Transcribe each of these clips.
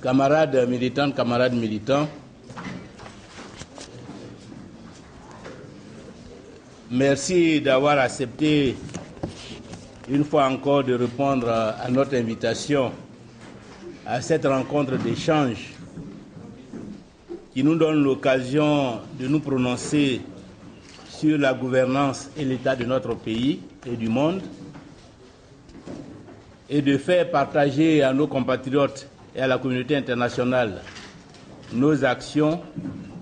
Camarades militantes, camarades militants, merci d'avoir accepté une fois encore de répondre à notre invitation à cette rencontre d'échange qui nous donne l'occasion de nous prononcer sur la gouvernance et l'état de notre pays et du monde et de faire partager à nos compatriotes et à la communauté internationale nos actions,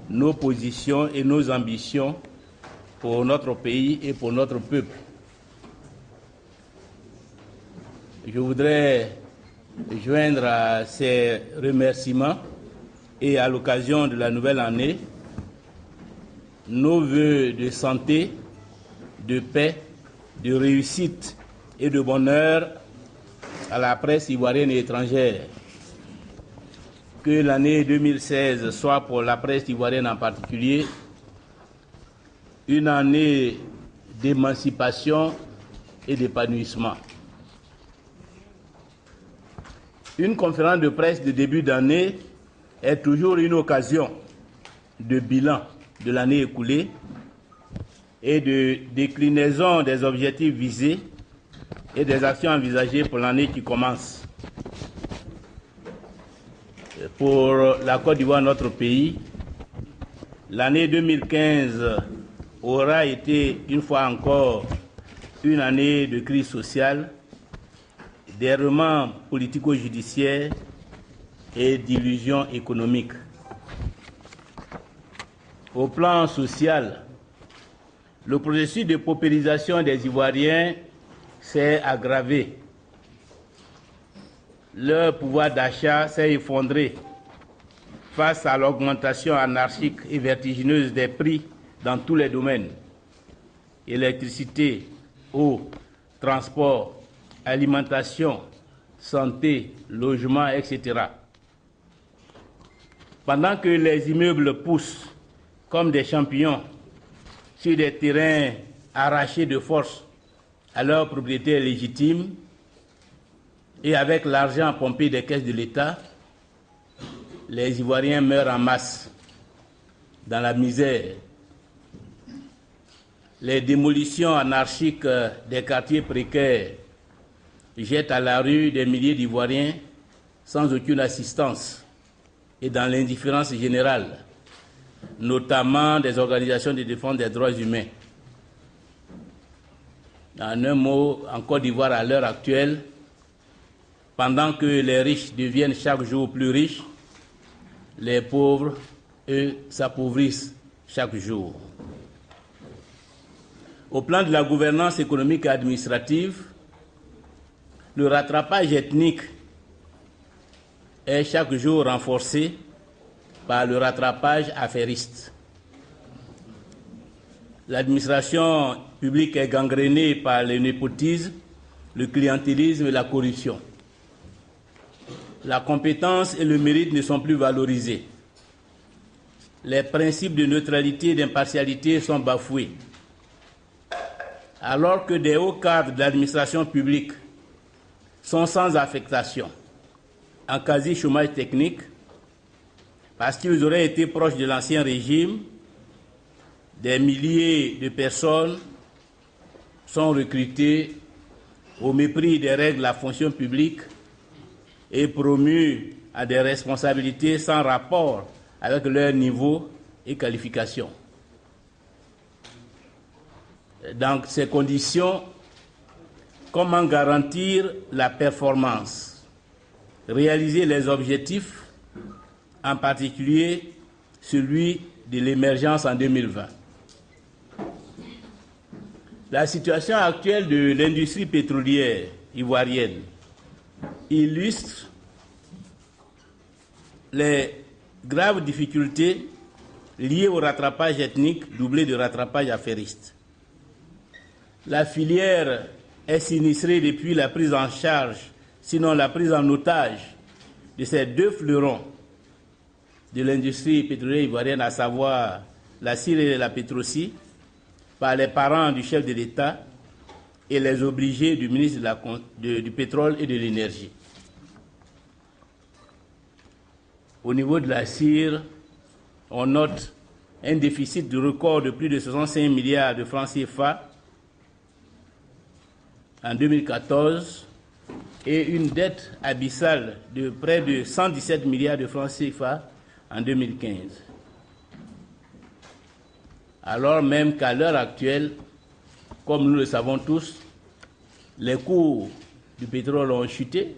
nos positions et nos ambitions pour notre pays et pour notre peuple. Je voudrais joindre à ces remerciements et à l'occasion de la nouvelle année nos vœux de santé, de paix, de réussite et de bonheur à la presse ivoirienne et étrangère. Que l'année 2016 soit pour la presse ivoirienne en particulier une année d'émancipation et d'épanouissement. Une conférence de presse de début d'année est toujours une occasion de bilan de l'année écoulée et de déclinaison des objectifs visés et des actions envisagées pour l'année qui commence. Pour la Côte d'Ivoire, notre pays, l'année 2015 aura été une fois encore une année de crise sociale, d'errements politico-judiciaires et d'illusions économiques. Au plan social, le processus de paupérisation des Ivoiriens s'est aggravé. Leur pouvoir d'achat s'est effondré face à l'augmentation anarchique et vertigineuse des prix dans tous les domaines: électricité, eau, transport, alimentation, santé, logement, etc. Pendant que les immeubles poussent comme des champignons sur des terrains arrachés de force à leurs propriétaires légitimes et avec l'argent pompé des caisses de l'État, les Ivoiriens meurent en masse dans la misère. Les démolitions anarchiques des quartiers précaires jettent à la rue des milliers d'Ivoiriens sans aucune assistance et dans l'indifférence générale, notamment des organisations de défense des droits humains. En un mot, en Côte d'Ivoire, à l'heure actuelle, pendant que les riches deviennent chaque jour plus riches, les pauvres, eux, s'appauvrissent chaque jour. Au plan de la gouvernance économique et administrative, le rattrapage ethnique est chaque jour renforcé par le rattrapage affairiste. L'administration publique est gangrénée par le népotisme, le clientélisme et la corruption. La compétence et le mérite ne sont plus valorisés. Les principes de neutralité et d'impartialité sont bafoués. Alors que des hauts cadres de l'administration publique sont sans affectation, en quasi-chômage technique, parce qu'ils auraient été proches de l'ancien régime, des milliers de personnes sont recrutées au mépris des règles de la fonction publique et promues à des responsabilités sans rapport avec leur niveau et qualification. Dans ces conditions, comment garantir la performance, réaliser les objectifs, en particulier celui de l'émergence en 2020? La situation actuelle de l'industrie pétrolière ivoirienne illustre les graves difficultés liées au rattrapage ethnique doublé de rattrapage affairiste. La filière est sinistrée depuis la prise en charge, sinon la prise en otage, de ces deux fleurons de l'industrie pétrolière ivoirienne, à savoir la CIR et la Petroci, par les parents du chef de l'État et les obligés du ministre du Pétrole et de l'Énergie. Au niveau de la cire, on note un déficit de record de plus de 65 milliards de francs CFA en 2014 et une dette abyssale de près de 117 milliards de francs CFA en 2015. Alors même qu'à l'heure actuelle, comme nous le savons tous, les cours du pétrole ont chuté,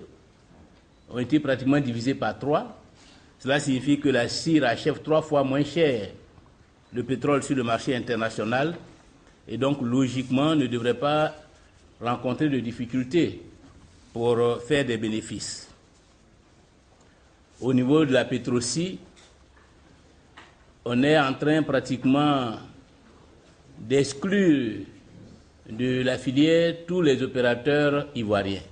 ont été pratiquement divisés par 3. Cela signifie que la cire achève 3 fois moins cher le pétrole sur le marché international et donc logiquement ne devrait pas rencontrer de difficultés pour faire des bénéfices. Au niveau de la Petroci, on est en train pratiquement d'exclure de la filière tous les opérateurs ivoiriens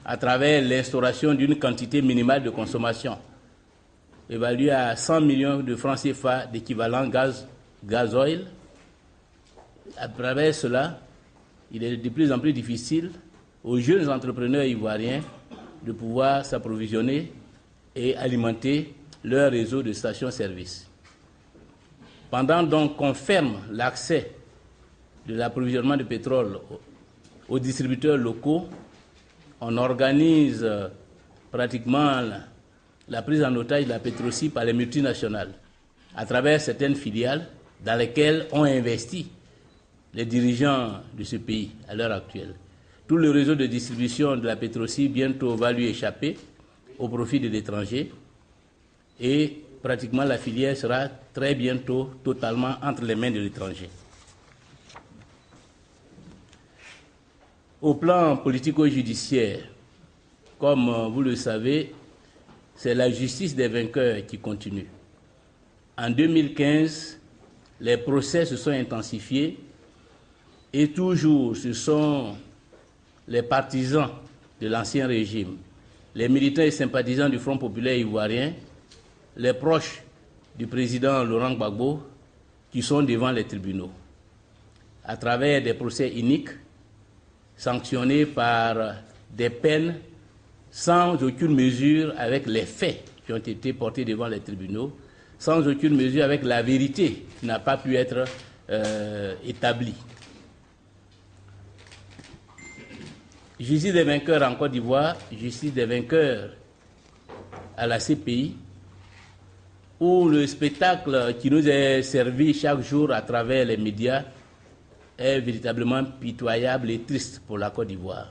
à travers l'instauration d'une quantité minimale de consommation évaluée à 100 millions de francs CFA d'équivalent gazoil. À travers cela, il est de plus en plus difficile aux jeunes entrepreneurs ivoiriens de pouvoir s'approvisionner et alimenter leur réseau de stations-service. Pendant donc qu'on ferme l'accès de l'approvisionnement de pétrole aux distributeurs locaux, on organise pratiquement la prise en otage de la Petroci par les multinationales à travers certaines filiales dans lesquelles ont investi les dirigeants de ce pays à l'heure actuelle. Tout le réseau de distribution de la Petroci bientôt va lui échapper au profit de l'étranger et pratiquement la filière sera très bientôt totalement entre les mains de l'étranger. Au plan politico-judiciaire, comme vous le savez, c'est la justice des vainqueurs qui continue. En 2015, les procès se sont intensifiés et toujours ce sont les partisans de l'ancien régime, les militants et sympathisants du Front populaire ivoirien, les proches du président Laurent Gbagbo qui sont devant les tribunaux, à travers des procès iniques sanctionnés par des peines sans aucune mesure avec les faits qui ont été portés devant les tribunaux, sans aucune mesure avec la vérité qui n'a pas pu être établie. Justice des vainqueurs en Côte d'Ivoire, justice des vainqueurs à la CPI, où le spectacle qui nous est servi chaque jour à travers les médias est véritablement pitoyable et triste pour la Côte d'Ivoire.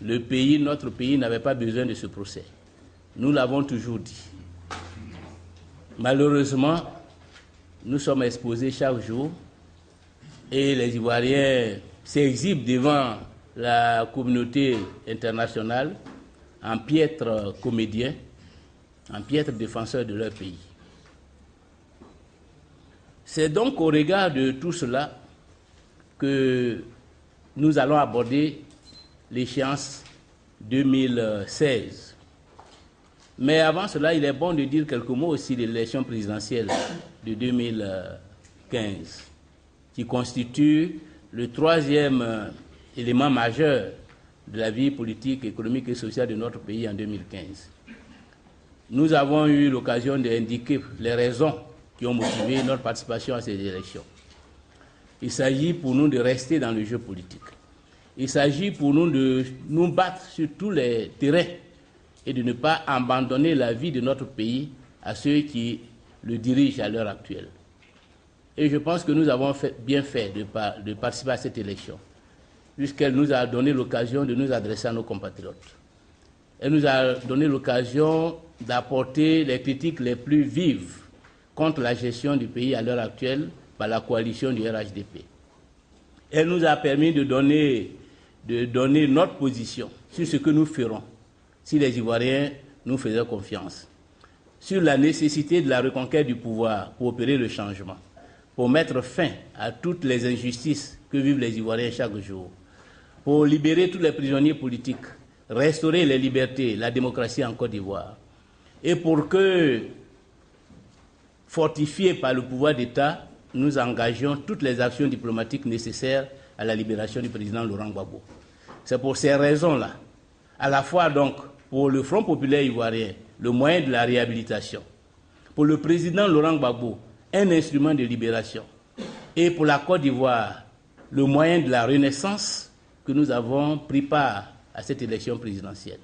Le pays, notre pays, n'avait pas besoin de ce procès. Nous l'avons toujours dit. Malheureusement, nous sommes exposés chaque jour et les Ivoiriens s'exhibent devant la communauté internationale en piètres comédiens, en piètres défenseurs de leur pays. C'est donc au regard de tout cela que nous allons aborder l'échéance 2016. Mais avant cela, il est bon de dire quelques mots aussi de l'élection présidentielle de 2015, qui constitue le troisième élément majeur de la vie politique, économique et sociale de notre pays en 2015. Nous avons eu l'occasion d'indiquer les raisons qui ont motivé notre participation à ces élections. Il s'agit pour nous de rester dans le jeu politique. Il s'agit pour nous de nous battre sur tous les terrains et de ne pas abandonner la vie de notre pays à ceux qui le dirigent à l'heure actuelle. Et je pense que nous avons bien fait de participer à cette élection, puisqu'elle nous a donné l'occasion de nous adresser à nos compatriotes. Elle nous a donné l'occasion d'apporter les critiques les plus vives contre la gestion du pays à l'heure actuelle par la coalition du RHDP. Elle nous a permis de donner notre position sur ce que nous ferons si les Ivoiriens nous faisaient confiance, sur la nécessité de la reconquête du pouvoir pour opérer le changement, pour mettre fin à toutes les injustices que vivent les Ivoiriens chaque jour, pour libérer tous les prisonniers politiques, restaurer les libertés, la démocratie en Côte d'Ivoire, et pour que, fortifiés par le pouvoir d'État, nous engagions toutes les actions diplomatiques nécessaires à la libération du président Laurent Gbagbo. C'est pour ces raisons-là, à la fois donc pour le Front populaire ivoirien, le moyen de la réhabilitation. Pour le président Laurent Gbagbo, un instrument de libération. Et pour la Côte d'Ivoire, le moyen de la renaissance que nous avons pris part à cette élection présidentielle.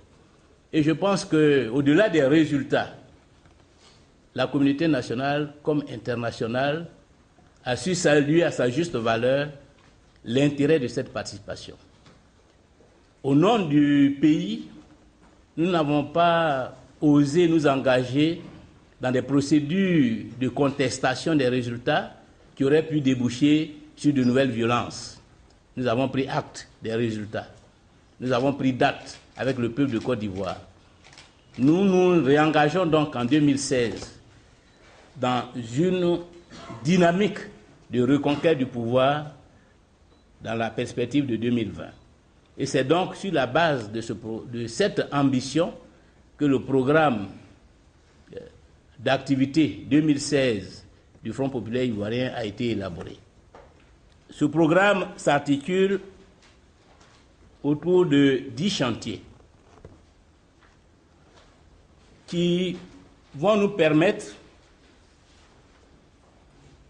Et je pense qu'au-delà des résultats, la communauté nationale comme internationale a su saluer à sa juste valeur l'intérêt de cette participation. Au nom du pays, nous n'avons pas osé nous engager dans des procédures de contestation des résultats qui auraient pu déboucher sur de nouvelles violences. Nous avons pris acte des résultats. Nous avons pris date avec le peuple de Côte d'Ivoire. Nous nous réengageons donc en 2016 dans une dynamique de reconquête du pouvoir dans la perspective de 2020. Et c'est donc sur la base de cette ambition que le programme d'activité 2016 du Front populaire ivoirien a été élaboré. Ce programme s'articule autour de 10 chantiers qui vont nous permettre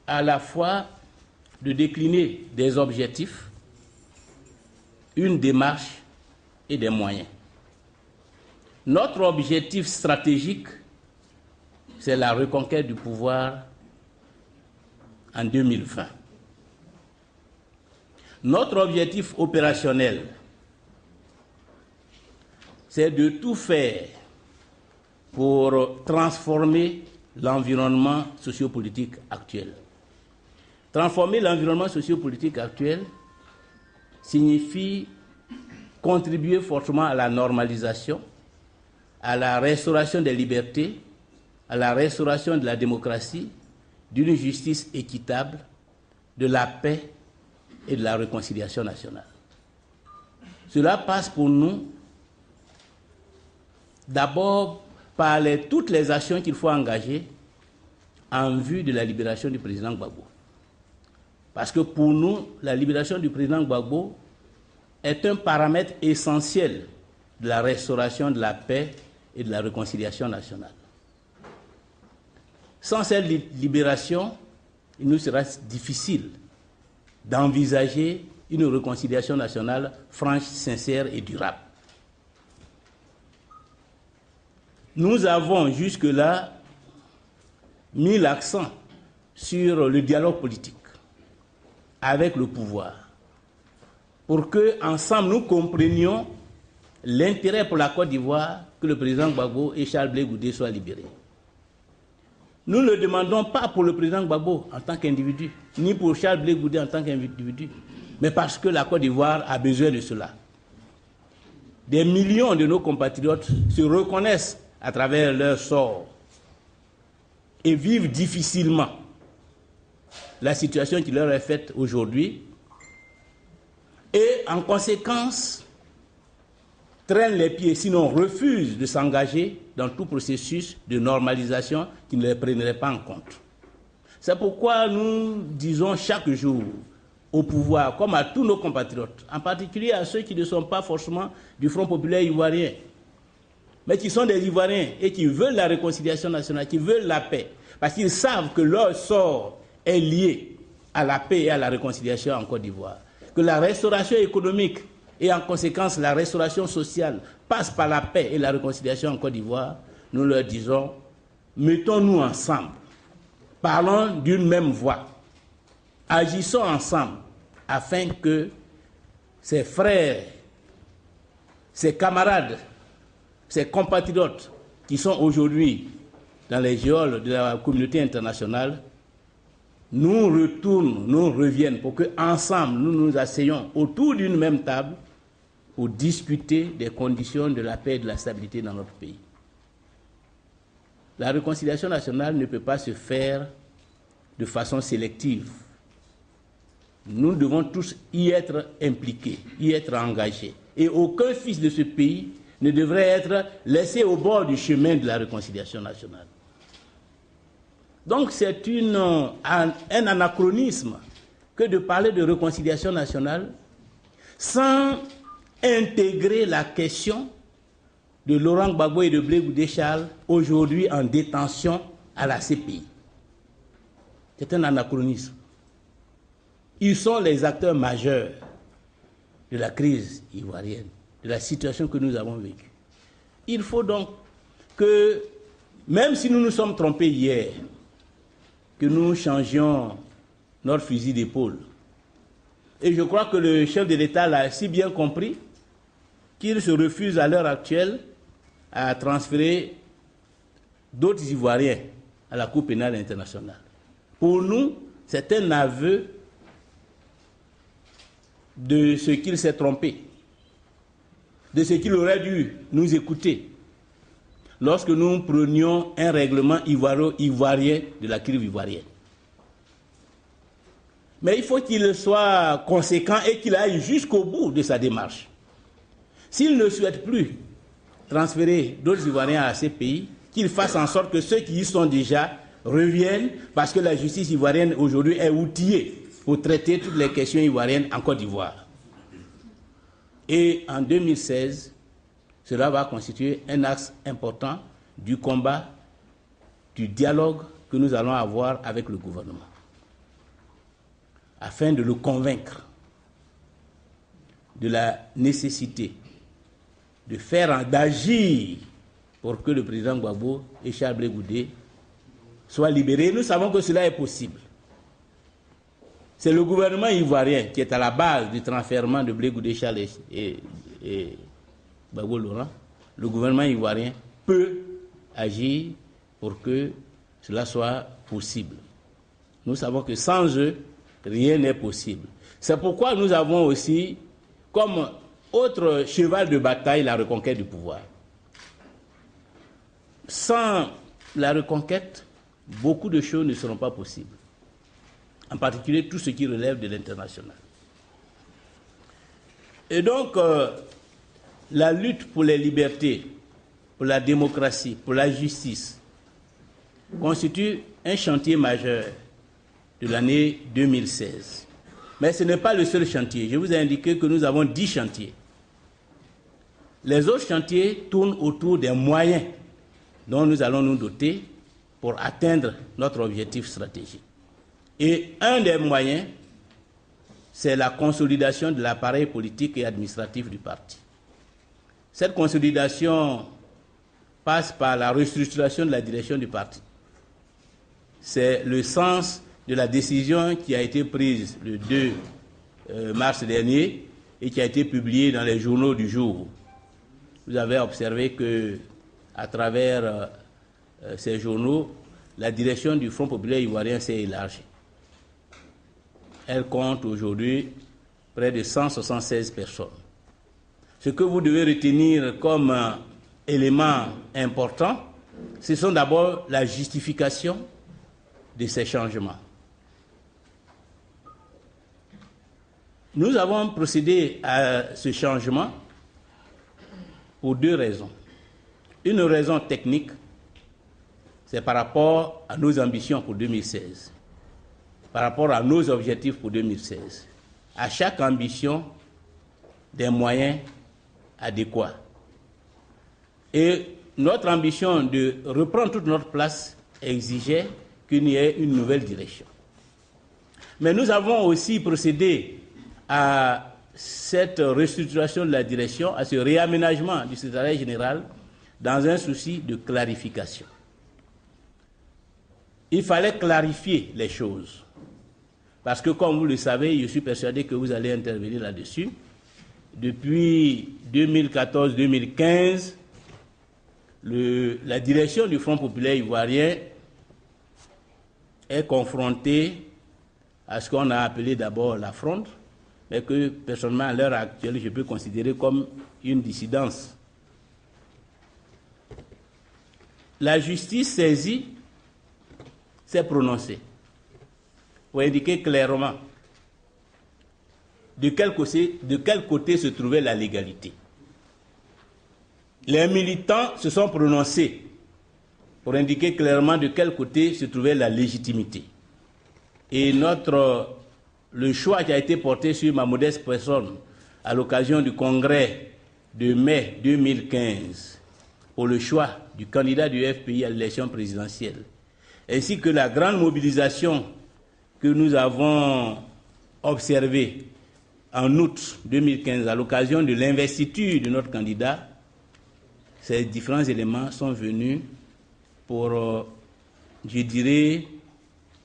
à la fois de décliner des objectifs, une démarche et des moyens. Notre objectif stratégique, c'est la reconquête du pouvoir en 2020. Notre objectif opérationnel, c'est de tout faire pour transformer l'environnement sociopolitique actuel. Transformer l'environnement sociopolitique actuel signifie contribuer fortement à la normalisation, à la restauration des libertés, à la restauration de la démocratie, d'une justice équitable, de la paix et de la réconciliation nationale. Cela passe pour nous d'abord par toutes les actions qu'il faut engager en vue de la libération du président Gbagbo. Parce que pour nous, la libération du président Gbagbo est un paramètre essentiel de la restauration de la paix et de la réconciliation nationale. Sans cette libération, il nous sera difficile d'envisager une réconciliation nationale franche, sincère et durable. Nous avons jusque-là mis l'accent sur le dialogue politique avec le pouvoir, pour qu'ensemble nous comprenions l'intérêt pour la Côte d'Ivoire que le président Gbagbo et Charles Blé Goudé soient libérés. Nous ne le demandons pas pour le président Gbagbo en tant qu'individu, ni pour Charles Blé Goudé en tant qu'individu, mais parce que la Côte d'Ivoire a besoin de cela. Des millions de nos compatriotes se reconnaissent à travers leur sort et vivent difficilement la situation qui leur est faite aujourd'hui et en conséquence traînent les pieds, sinon refusent de s'engager dans tout processus de normalisation qui ne les prendrait pas en compte. C'est pourquoi nous disons chaque jour au pouvoir, comme à tous nos compatriotes, en particulier à ceux qui ne sont pas forcément du Front populaire ivoirien, mais qui sont des Ivoiriens et qui veulent la réconciliation nationale, qui veulent la paix, parce qu'ils savent que leur sort est lié à la paix et à la réconciliation en Côte d'Ivoire. Que la restauration économique et en conséquence la restauration sociale passe par la paix et la réconciliation en Côte d'Ivoire, nous leur disons, mettons-nous ensemble, parlons d'une même voix, agissons ensemble afin que ces frères, ces camarades, ces compatriotes qui sont aujourd'hui dans les geôles de la communauté internationale nous retournent, nous reviennent pour qu'ensemble nous nous asseyions autour d'une même table pour discuter des conditions de la paix et de la stabilité dans notre pays. La réconciliation nationale ne peut pas se faire de façon sélective. Nous devons tous y être impliqués, y être engagés. Et aucun fils de ce pays ne devrait être laissé au bord du chemin de la réconciliation nationale. Donc c'est un anachronisme que de parler de réconciliation nationale sans intégrer la question de Laurent Gbagbo et de Blé Goudé Charles, aujourd'hui en détention à la CPI. C'est un anachronisme. Ils sont les acteurs majeurs de la crise ivoirienne, de la situation que nous avons vécue. Il faut donc que, même si nous nous sommes trompés hier, que nous changions notre fusil d'épaule. Et je crois que le chef de l'État l'a si bien compris qu'il se refuse à l'heure actuelle à transférer d'autres Ivoiriens à la Cour pénale internationale. Pour nous, c'est un aveu de ce qu'il s'est trompé, de ce qu'il aurait dû nous écouter lorsque nous prenions un règlement ivoirien de la crise ivoirienne. Mais il faut qu'il soit conséquent et qu'il aille jusqu'au bout de sa démarche. S'il ne souhaite plus transférer d'autres Ivoiriens à ces pays, qu'il fasse en sorte que ceux qui y sont déjà reviennent, parce que la justice ivoirienne aujourd'hui est outillée pour traiter toutes les questions ivoiriennes en Côte d'Ivoire. Et en 2016, cela va constituer un axe important du combat, du dialogue que nous allons avoir avec le gouvernement, afin de le convaincre de la nécessité de faire, d'agir pour que le président Gbagbo et Charles Blé Goudé soient libérés. Nous savons que cela est possible. C'est le gouvernement ivoirien qui est à la base du transfèrement de Blé Goudé Charles et Gbagbo Laurent. Le gouvernement ivoirien peut agir pour que cela soit possible. Nous savons que sans eux, rien n'est possible. C'est pourquoi nous avons aussi, comme autre cheval de bataille, la reconquête du pouvoir. Sans la reconquête, beaucoup de choses ne seront pas possibles. En particulier tout ce qui relève de l'international. Et donc, la lutte pour les libertés, pour la démocratie, pour la justice, constitue un chantier majeur de l'année 2016. Mais ce n'est pas le seul chantier. Je vous ai indiqué que nous avons 10 chantiers. Les autres chantiers tournent autour des moyens dont nous allons nous doter pour atteindre notre objectif stratégique. Et un des moyens, c'est la consolidation de l'appareil politique et administratif du parti. Cette consolidation passe par la restructuration de la direction du parti. C'est le sens de la décision qui a été prise le 2 mars dernier et qui a été publiée dans les journaux du jour. Vous avez observé que, à travers ces journaux, la direction du Front populaire ivoirien s'est élargie. Elle compte aujourd'hui près de 176 personnes. Ce que vous devez retenir comme élément important, ce sont d'abord la justification de ces changements. Nous avons procédé à ce changement pour 2 raisons. Une raison technique, c'est par rapport à nos ambitions pour 2016, par rapport à nos objectifs pour 2016. À chaque ambition, des moyens adéquats. Et notre ambition de reprendre toute notre place exigeait qu'il y ait une nouvelle direction. Mais nous avons aussi procédé à cette restructuration de la direction, à ce réaménagement du secrétariat général, dans un souci de clarification. Il fallait clarifier les choses. Parce que, comme vous le savez, je suis persuadé que vous allez intervenir là-dessus. Depuis 2014-2015, la direction du Front populaire ivoirien est confrontée à ce qu'on a appelé d'abord la fronde, mais que personnellement, à l'heure actuelle, je peux considérer comme une dissidence. La justice saisie s'est prononcée pour indiquer clairement de quel côté se trouvait la légalité. Les militants se sont prononcés pour indiquer clairement de quel côté se trouvait la légitimité. Et le choix qui a été porté sur ma modeste personne à l'occasion du congrès de mai 2015 pour le choix du candidat du FPI à l'élection présidentielle, ainsi que la grande mobilisation que nous avons observée en août 2015 à l'occasion de l'investiture de notre candidat, ces différents éléments sont venus pour, je dirais,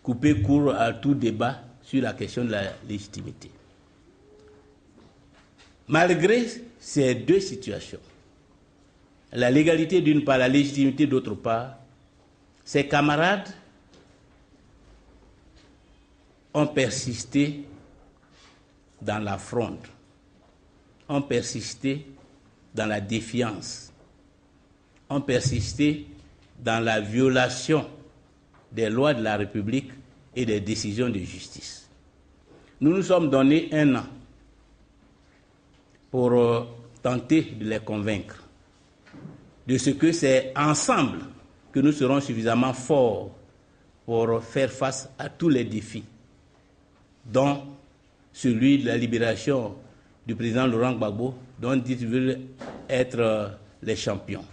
couper court à tout débat sur la question de la légitimité. Malgré ces deux situations, la légalité d'une part, la légitimité d'autre part, ses camarades ont persisté dans la fronde, ont persisté dans la défiance, ont persisté dans la violation des lois de la République et des décisions de justice. Nous nous sommes donné 1 an pour tenter de les convaincre de ce que c'est ensemble que nous serons suffisamment forts pour faire face à tous les défis, dont celui de la libération du président Laurent Gbagbo, dont ils veulent être les champions.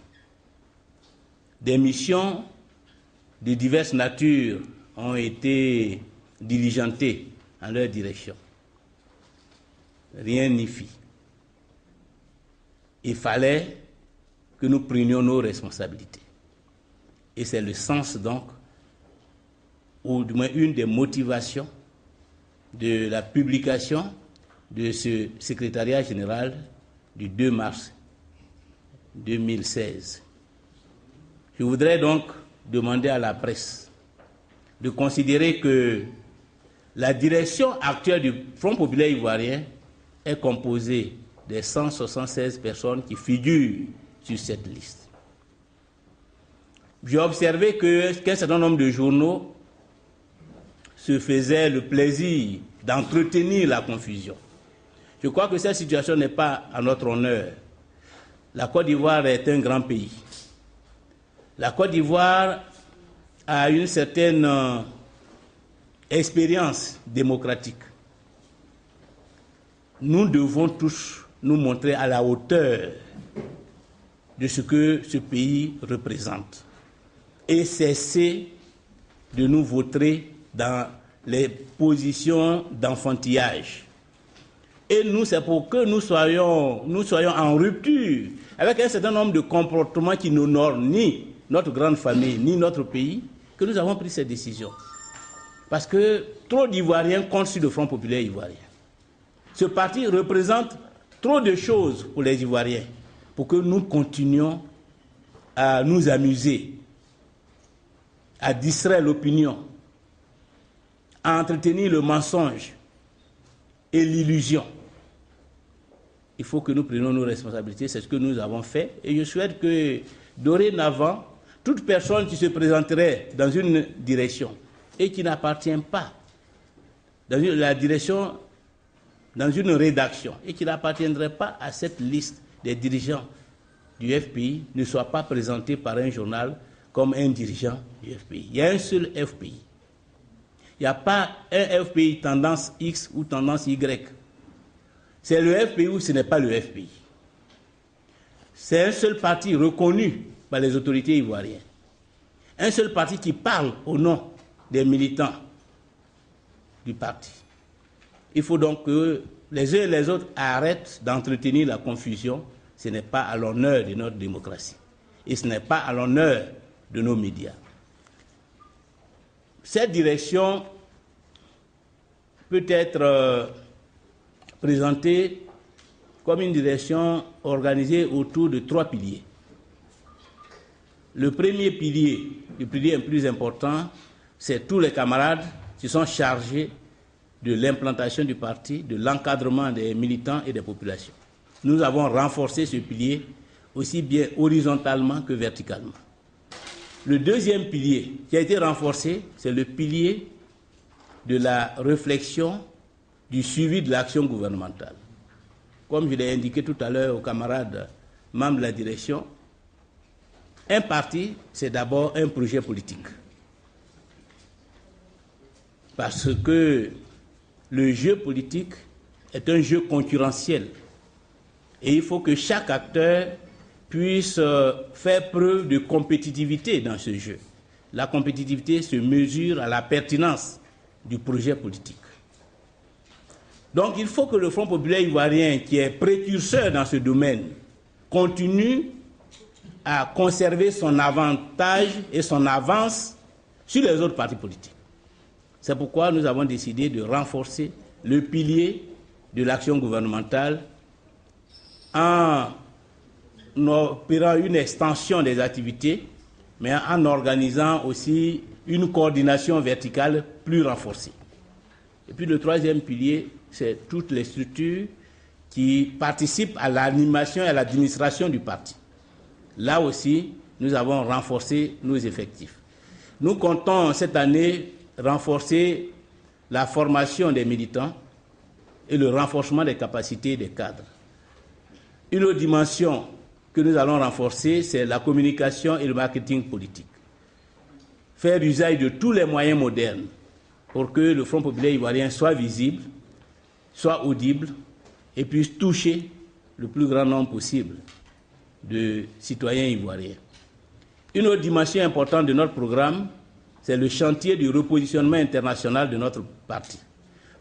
Des missions de diverses natures ont été diligentées en leur direction. Rien n'y fit. Il fallait que nous prenions nos responsabilités. Et c'est le sens donc, ou du moins une des motivations de la publication de ce secrétariat général du 2 mars 2016. Je voudrais donc demander à la presse de considérer que la direction actuelle du Front populaire ivoirien est composée des 176 personnes qui figurent sur cette liste. J'ai observé qu'un certain nombre de journaux se faisaient le plaisir d'entretenir la confusion. Je crois que cette situation n'est pas à notre honneur. La Côte d'Ivoire est un grand pays. La Côte d'Ivoire a une certaine expérience démocratique. Nous devons tous nous montrer à la hauteur de ce que ce pays représente et cesser de nous vautrer dans les positions d'enfantillage. Et nous, c'est pour que nous soyons en rupture avec un certain nombre de comportements qui n'honorent ni notre grande famille, ni notre pays, que nous avons pris cette décision. Parce que trop d'Ivoiriens comptent sur le Front populaire ivoirien. Ce parti représente trop de choses pour les Ivoiriens, pour que nous continuions à nous amuser, à distraire l'opinion, à entretenir le mensonge et l'illusion. Il faut que nous prenions nos responsabilités, c'est ce que nous avons fait. Et je souhaite que, dorénavant, toute personne qui se présenterait dans une direction et qui n'appartient pas dans la direction, dans une rédaction, et qui n'appartiendrait pas à cette liste des dirigeants du FPI, ne soit pas présenté par un journal comme un dirigeant du FPI. Il y a un seul FPI. Il n'y a pas un FPI tendance X ou tendance Y. C'est le FPI ou ce n'est pas le FPI. C'est un seul parti reconnu par les autorités ivoiriennes. Un seul parti qui parle au nom des militants du parti. Il faut donc que les uns et les autres arrêtent d'entretenir la confusion. Ce n'est pas à l'honneur de notre démocratie. Et ce n'est pas à l'honneur de nos médias. Cette direction peut être présentée comme une direction organisée autour de 3 piliers. Le premier pilier, le pilier le plus important, c'est tous les camarades qui sont chargés de l'implantation du parti, de l'encadrement des militants et des populations. Nous avons renforcé ce pilier aussi bien horizontalement que verticalement. Le deuxième pilier qui a été renforcé, c'est le pilier de la réflexion, du suivi de l'action gouvernementale. Comme je l'ai indiqué tout à l'heure aux camarades membres de la direction, un parti, c'est d'abord un projet politique. Parce que le jeu politique est un jeu concurrentiel. Et il faut que chaque acteur puisse faire preuve de compétitivité dans ce jeu. La compétitivité se mesure à la pertinence du projet politique. Donc il faut que le Front populaire ivoirien, qui est précurseur dans ce domaine, continue à conserver son avantage et son avance sur les autres partis politiques. C'est pourquoi nous avons décidé de renforcer le pilier de l'action gouvernementale en opérant une extension des activités, mais en organisant aussi une coordination verticale plus renforcée. Et puis le troisième pilier, c'est toutes les structures qui participent à l'animation et à l'administration du parti. Là aussi, nous avons renforcé nos effectifs. Nous comptons cette année renforcer la formation des militants et le renforcement des capacités des cadres. Une autre dimension que nous allons renforcer, c'est la communication et le marketing politique. Faire usage de tous les moyens modernes pour que le Front populaire ivoirien soit visible, soit audible et puisse toucher le plus grand nombre possible de citoyens ivoiriens. Une autre dimension importante de notre programme, c'est le chantier du repositionnement international de notre parti.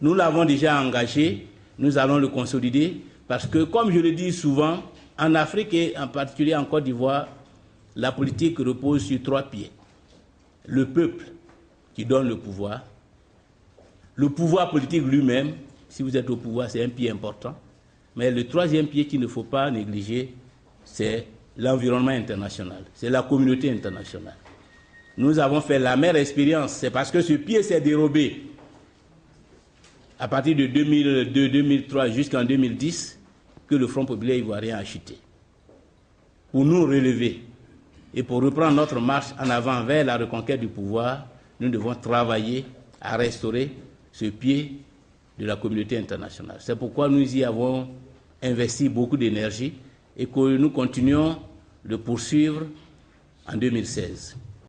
Nous l'avons déjà engagé, nous allons le consolider, parce que, comme je le dis souvent, en Afrique et en particulier en Côte d'Ivoire, la politique repose sur 3 pieds. Le peuple qui donne le pouvoir politique lui-même, si vous êtes au pouvoir, c'est un pied important, mais le troisième pied qu'il ne faut pas négliger, c'est l'environnement international, c'est la communauté internationale. Nous avons fait la même expérience, c'est parce que ce pied s'est dérobé à partir de 2002-2003 jusqu'en 2010 que le Front populaire ivoirien a chuté. Pour nous relever et pour reprendre notre marche en avant vers la reconquête du pouvoir, nous devons travailler à restaurer ce pied de la communauté internationale. C'est pourquoi nous y avons investi beaucoup d'énergie et que nous continuons de poursuivre en 2016.